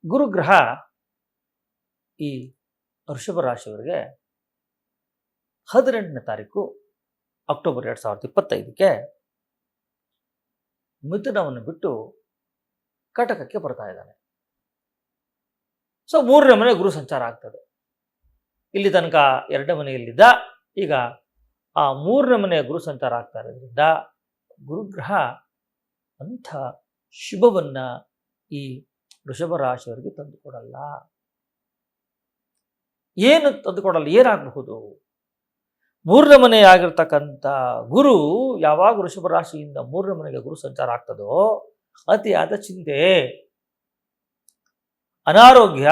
ಗುರುಗ್ರಹ ಈ ವೃಷಭ ರಾಶಿಯವರಿಗೆ 18ನೇ ತಾರೀಕು ಅಕ್ಟೋಬರ್ 2025ಕ್ಕೆ ಮಿಥುನವನ್ನು ಬಿಟ್ಟು ಕಟಕಕ್ಕೆ ಬರ್ತಾ ಇದ್ದಾನೆ. ಸೊ 3ನೇ ಮನೆ ಗುರು ಸಂಚಾರ ಆಗ್ತದೆ. ಇಲ್ಲಿ ತನಕ 2ನೇ ಮನೆಯಲ್ಲಿದ್ದ, ಈಗ ಆ 3ನೇ ಮನೆಯ ಗುರು ಸಂಚಾರ ಆಗ್ತಾ ಇರೋದ್ರಿಂದ ಗುರುಗ್ರಹ ಅಂಥ ಶುಭವನ್ನ ಈ ವೃಷಭ ರಾಶಿಯವರಿಗೆ ತಂದುಕೊಡಲ್ಲ. ಏನು ತಂದುಕೊಡಲ್ಲ? ಏನಾಗಬಹುದು? 3ನೇ ಮನೆ ಆಗಿರ್ತಕ್ಕಂಥ ಗುರು ಯಾವಾಗ ವೃಷಭ ರಾಶಿಯಿಂದ 3ನೇ ಮನೆಗೆ ಗುರು ಸಂಚಾರ ಆಗ್ತದೋ ಅತಿಯಾದ ಚಿಂತೆ, ಅನಾರೋಗ್ಯ,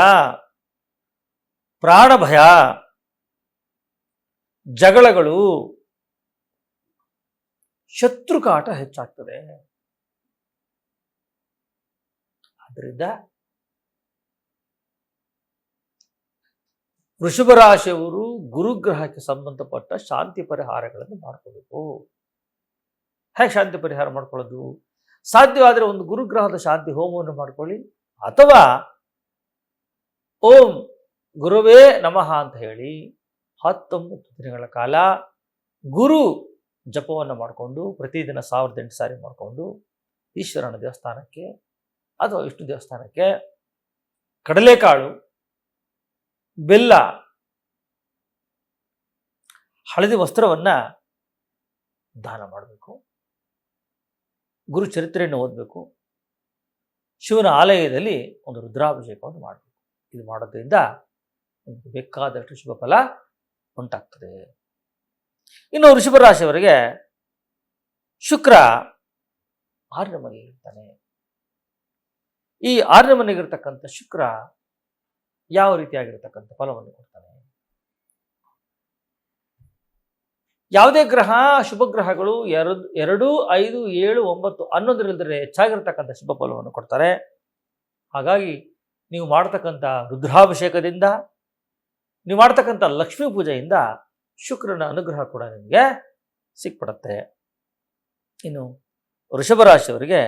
ಪ್ರಾಣ ಭಯ, ಜಗಳಗಳು, ಶತ್ರುಕಾಟ ಹೆಚ್ಚಾಗ್ತದೆ. ಆದ್ದರಿಂದ ವೃಷಭ ರಾಶಿಯವರು ಗುರುಗ್ರಹಕ್ಕೆ ಸಂಬಂಧಪಟ್ಟ ಶಾಂತಿ ಪರಿಹಾರಗಳನ್ನು ಮಾಡ್ಕೋಬೇಕು. ಹೇಗೆ ಶಾಂತಿ ಪರಿಹಾರ ಮಾಡ್ಕೊಳ್ಳೋದು? ಸಾಧ್ಯವಾದರೆ ಒಂದು ಗುರುಗ್ರಹದ ಶಾಂತಿ ಹೋಮವನ್ನು ಮಾಡ್ಕೊಳ್ಳಿ, ಅಥವಾ ಓಂ ಗುರುವೇ ನಮಃ ಅಂತ ಹೇಳಿ 19 ದಿನಗಳ ಕಾಲ ಗುರು ಜಪವನ್ನು ಮಾಡಿಕೊಂಡು ಪ್ರತಿದಿನ 1008 ಸಾರಿ ಮಾಡಿಕೊಂಡು ಈಶ್ವರನ ದೇವಸ್ಥಾನಕ್ಕೆ ಅಥವಾ ವಿಷ್ಣು ದೇವಸ್ಥಾನಕ್ಕೆ ಕಡಲೆಕಾಳು, ಬೆಲ್ಲ, ಹಳದಿ ವಸ್ತ್ರವನ್ನ ದಾನ ಮಾಡಬೇಕು. ಗುರು ಚರಿತ್ರೆಯನ್ನು ಓದಬೇಕು. ಶಿವನ ಆಲಯದಲ್ಲಿ ಒಂದು ರುದ್ರಾಭಿಷೇಕವನ್ನು ಮಾಡಬೇಕು. ಇದು ಮಾಡೋದ್ರಿಂದ ನಿಮಗೆ ಬೇಕಾದಷ್ಟು ಶುಭ ಫಲ ಉಂಟಾಗ್ತದೆ. ಇನ್ನು ವೃಷಭ ರಾಶಿಯವರಿಗೆ ಶುಕ್ರ 6ನೇ ಮನೆಯಲ್ಲಿರ್ತಾನೆ. ಈ 6ನೇ ಮನೆಗಿರ್ತಕ್ಕಂಥ ಶುಕ್ರ ಯಾವ ರೀತಿಯಾಗಿರ್ತಕ್ಕಂಥ ಫಲವನ್ನು ಕೊಡ್ತಾನೆ? ಯಾವುದೇ ಗ್ರಹ, ಶುಭ ಗ್ರಹಗಳು 2, 5, 7, 9, 11 ಹೆಚ್ಚಾಗಿರ್ತಕ್ಕಂಥ ಶುಭ ಫಲವನ್ನು ಕೊಡ್ತಾರೆ. ಹಾಗಾಗಿ ನೀವು ಮಾಡ್ತಕ್ಕಂಥ ರುದ್ರಾಭಿಷೇಕದಿಂದ, ನೀವು ಮಾಡ್ತಕ್ಕಂಥ ಲಕ್ಷ್ಮೀ ಪೂಜೆಯಿಂದ ಶುಕ್ರನ ಅನುಗ್ರಹ ಕೂಡ ನಿಮಗೆ ಸಿಕ್ಬಿಡುತ್ತೆ. ಇನ್ನು ವೃಷಭ ರಾಶಿಯವರಿಗೆ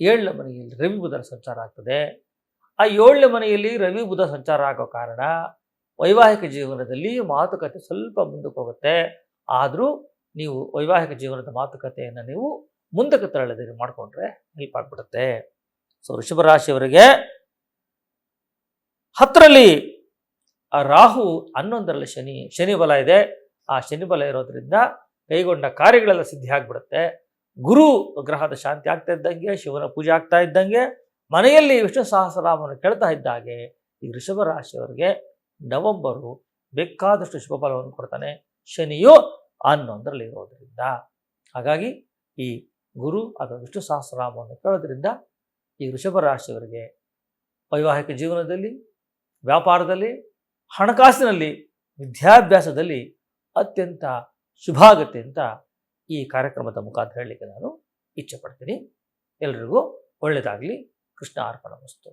7ನೇ ಮನೆಯಲ್ಲಿ ರವಿ ಬುಧರ ಸಂಚಾರ ಆಗ್ತದೆ. ಆ 7ನೇ ಮನೆಯಲ್ಲಿ ರವಿ ಬುಧ ಸಂಚಾರ ಆಗೋ ಕಾರಣ ವೈವಾಹಿಕ ಜೀವನದಲ್ಲಿ ಮಾತುಕತೆ ಸ್ವಲ್ಪ ಮುಂದಕ್ಕೆ ಹೋಗುತ್ತೆ. ಆದರೂ ನೀವು ವೈವಾಹಿಕ ಜೀವನದ ಮಾತುಕತೆಯನ್ನು ನೀವು ಮುಂದಕ್ಕೆ ತರಳದೆ ಮಾಡಿಕೊಂಡ್ರೆ ಹೆಲ್ಪ್ ಆಗಿಬಿಡುತ್ತೆ. ಸೊ ವೃಷಭ ರಾಶಿಯವರಿಗೆ 10ರಲ್ಲಿ ರಾಹು, 11ರಲ್ಲಿ ಶನಿ ಬಲ ಇದೆ. ಆ ಶನಿ ಬಲ ಇರೋದ್ರಿಂದ ಕೈಗೊಂಡ ಕಾರ್ಯಗಳೆಲ್ಲ ಸಿದ್ಧಿ ಆಗಿಬಿಡುತ್ತೆ. ಗುರು ಗ್ರಹದ ಶಾಂತಿ ಆಗ್ತಾ ಇದ್ದಂಗೆ, ಶಿವನ ಪೂಜೆ ಆಗ್ತಾ ಇದ್ದಂಗೆ, ಮನೆಯಲ್ಲಿ ವಿಷ್ಣು ಸಹಸ್ರನಾಮವನ್ನು ಕೇಳ್ತಾ ಇದ್ದಾಗೆ ಈ ವೃಷಭ ರಾಶಿಯವರಿಗೆ ನವೆಂಬರು ಬೇಕಾದಷ್ಟು ಶುಭ ಫಲವನ್ನು ಕೊಡ್ತಾನೆ. ಶನಿಯು 11ರಲ್ಲಿ ಇರೋದರಿಂದ ಹಾಗಾಗಿ ಈ ಗುರು ಅಥವಾ ವಿಷ್ಣು ಸಹಸ್ರನಾಮವನ್ನು ಕೇಳೋದ್ರಿಂದ ಈ ವೃಷಭ ರಾಶಿಯವರಿಗೆ ವೈವಾಹಿಕ ಜೀವನದಲ್ಲಿ, ವ್ಯಾಪಾರದಲ್ಲಿ, ಹಣಕಾಸಿನಲ್ಲಿ, ವಿದ್ಯಾಭ್ಯಾಸದಲ್ಲಿ ಅತ್ಯಂತ ಶುಭ ಆಗುತ್ತೆ ಅಂತ ಈ ಕಾರ್ಯಕ್ರಮದ ಮುಖಾಂತರ ಹೇಳಲಿಕ್ಕೆ ನಾನು ಇಚ್ಛೆ ಪಡ್ತೀನಿ. ಎಲ್ರಿಗೂ ಒಳ್ಳೆಯದಾಗಲಿ. ಕೃಷ್ಣ ಅರ್ಪಣಮಸ್ತು.